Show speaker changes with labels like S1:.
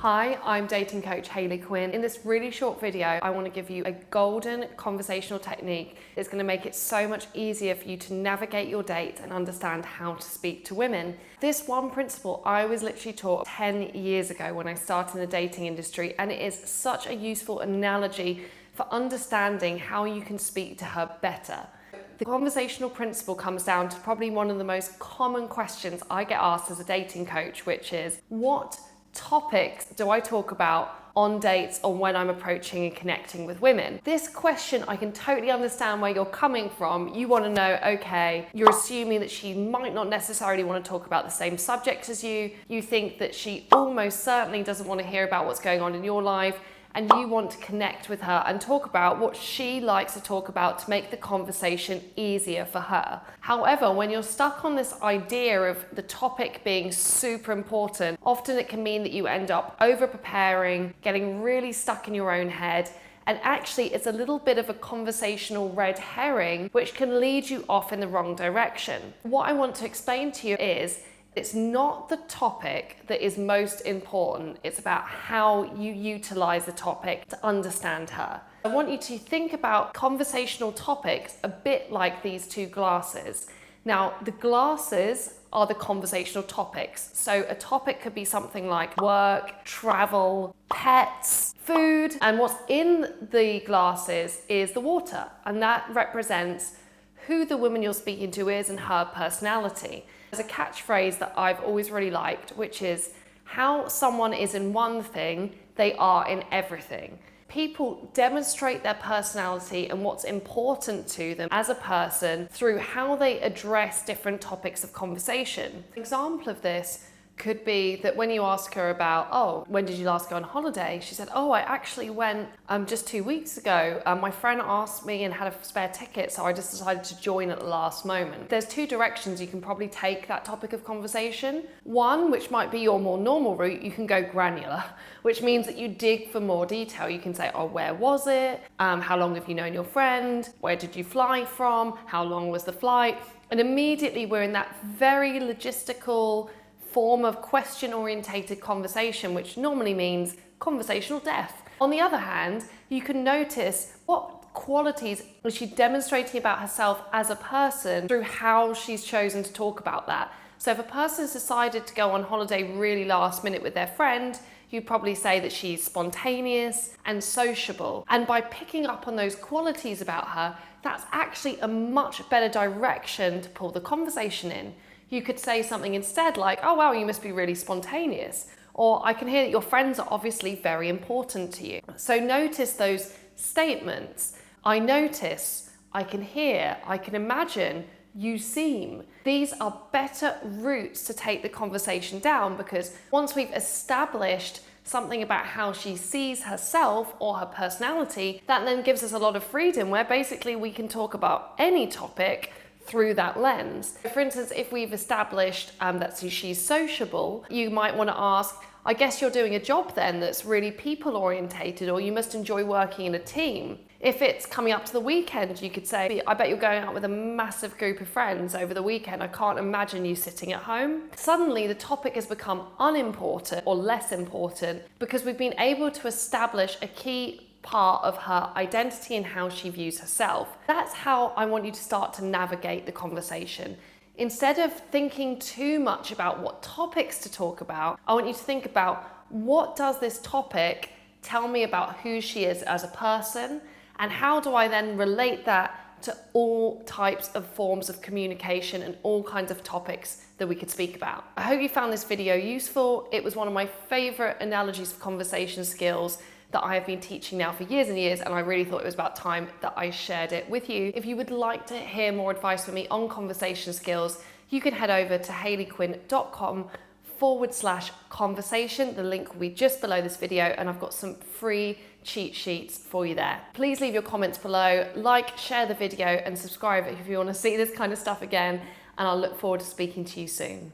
S1: Hi, I'm dating coach Hayley Quinn. In this really short video, I want to give you a golden conversational technique that's going to make it so much easier for you to navigate your dates and understand how to speak to women. This one principle I was literally taught 10 years ago when I started in the dating industry, and it is such a useful analogy for understanding how you can speak to her better. The conversational principle comes down to probably one of the most common questions I get asked as a dating coach, which is, what topics do I talk about on dates or when I'm approaching and connecting with women? This question, I can totally understand where you're coming from. You want to know, okay, you're assuming that she might not necessarily want to talk about the same subjects as you. You think that she almost certainly doesn't want to hear about what's going on in your life, and you want to connect with her and talk about what she likes to talk about to make the conversation easier for her. However, when you're stuck on this idea of the topic being super important, often it can mean that you end up over-preparing, getting really stuck in your own head, and actually it's a little bit of a conversational red herring, which can lead you off in the wrong direction. What I want to explain to you is, it's not the topic that is most important, it's about how you utilize the topic to understand her. I want you to think about conversational topics a bit like these two glasses. Now, the glasses are the conversational topics. So a topic could be something like work, travel, pets, food, and what's in the glasses is the water, and that represents who the woman you're speaking to is and her personality. There's a catchphrase that I've always really liked, which is, how someone is in one thing, they are in everything. People demonstrate their personality and what's important to them as a person through how they address different topics of conversation. An example of this could be that when you ask her about, oh, when did you last go on holiday? She said, oh, I actually went just 2 weeks ago. My friend asked me and had a spare ticket, so I just decided to join at the last moment. There's two directions you can probably take that topic of conversation. One, which might be your more normal route, you can go granular, which means that you dig for more detail. You can say, oh, where was it? How long have you known your friend? Where did you fly from? How long was the flight? And immediately we're in that very logistical form of question-orientated conversation, which normally means conversational depth. On the other hand, you can notice what qualities is she demonstrating about herself as a person through how she's chosen to talk about that. So if a person's decided to go on holiday really last minute with their friend, you'd probably say that she's spontaneous and sociable. And by picking up on those qualities about her, that's actually a much better direction to pull the conversation in. You could say something instead like, oh wow, you must be really spontaneous. Or I can hear that your friends are obviously very important to you. So notice those statements. I notice, I can hear, I can imagine, you seem. These are better routes to take the conversation down, because once we've established something about how she sees herself or her personality, that then gives us a lot of freedom where basically we can talk about any topic through that lens. For instance, if we've established that she's sociable, you might want to ask, I guess you're doing a job then that's really people orientated, or you must enjoy working in a team. If it's coming up to the weekend, you could say, I bet you're going out with a massive group of friends over the weekend. I can't imagine you sitting at home. Suddenly the topic has become unimportant or less important because we've been able to establish a key part of her identity and how she views herself. That's how I want you to start to navigate the conversation. Instead of thinking too much about what topics to talk about, I want you to think about, what does this topic tell me about who she is as a person, and how do I then relate that to all types of forms of communication and all kinds of topics that we could speak about. I hope you found this video useful. It was one of my favorite analogies for conversation skills that I have been teaching now for years and years, and I really thought it was about time that I shared it with you. If you would like to hear more advice from me on conversation skills, you can head over to hayleyquinn.com/conversation. The link will be just below this video, and I've got some free cheat sheets for you there. Please leave your comments below, like, share the video, and subscribe if you want to see this kind of stuff again, and I'll look forward to speaking to you soon.